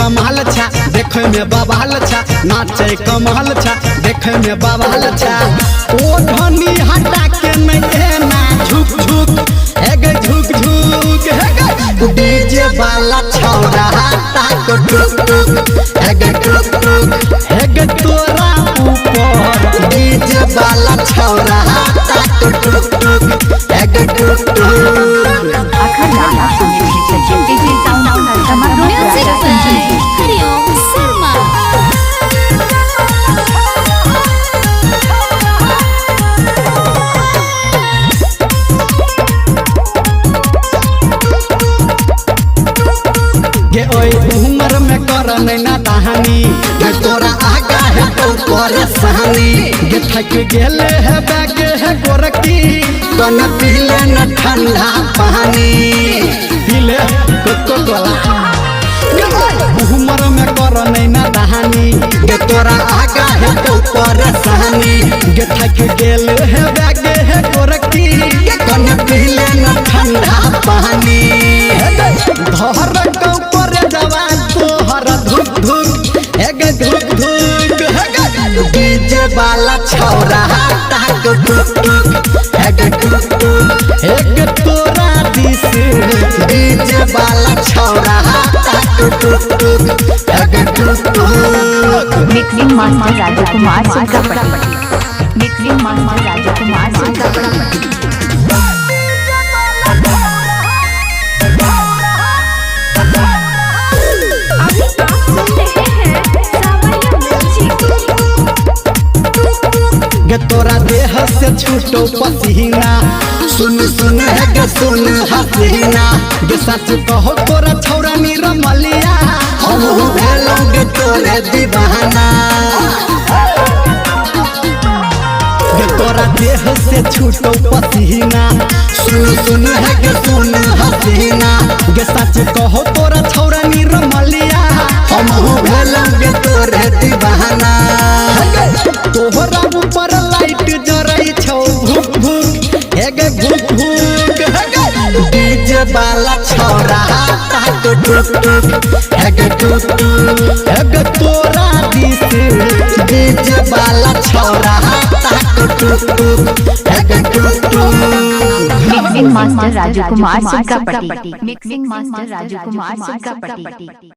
कमाल छा देखे में बवाल छा नाचे कमाल छा देखे में बवाल छा ओ धनी हटा के नहीं ना झुक झुक हेगे झुक झुक हेगे डीजे वाला छौरा हटा को टुक टुक हेगे टुक टुक हेगे तोरा ऊपर डीजे वाला छौरा हटा को टुक टुक हेगे टुक टुक ये ओए उमर में कर नैना कहानी ये तोरा आगा है तो परेशानी ये थक गेले है बैग है गोरकी तो न पीले न ठंडा पानी पीले कोको कोला उमर में कर नैना कहानी ये तोरा आगा है तो परेशानी ये थक गेले है बैग है गोरकी तो न पीले न ठंडा पानी धर डीजे वाला छौरा हटा को टुक टुक हेगे टुक टुक हेगे तोरा दिस डीजे वाला छौरा हटा को टुक टुक हेगे टुक टुक मिक्सिंग मास्टर राजकुमार सुरकापट्टी मिक्सिंग मास्टर राजकुमार सुरकापट्टी तोरा देह से छूटो पसीना सुन सुन है गे सुन हसीना गे सच कहो तोरा छौरा निरमलिया हम भेलोगे तोरे दीवाना गे तोरा देह से छूटो पसीना सुन सुन है गे सुन हसीना गे सच कहो तोरा छौरा निरमलिया हम भेलोगे तोरे दीवाना तोहरा ऊपर लाइट जरई छौ भुक भुक हेगे भुक भुक हेगे डीजे वाला छौरा हटा को टुक टुक हेगे टुक टुक हेगे तोरा दिस डीजे वाला छौरा हटा को टुक टुक हेगे टुक टुक मिक्सिंग मास्टर राजकुमार सुरकापट्टी मिक्सिंग मास्टर राजकुमार सुरकापट्टी।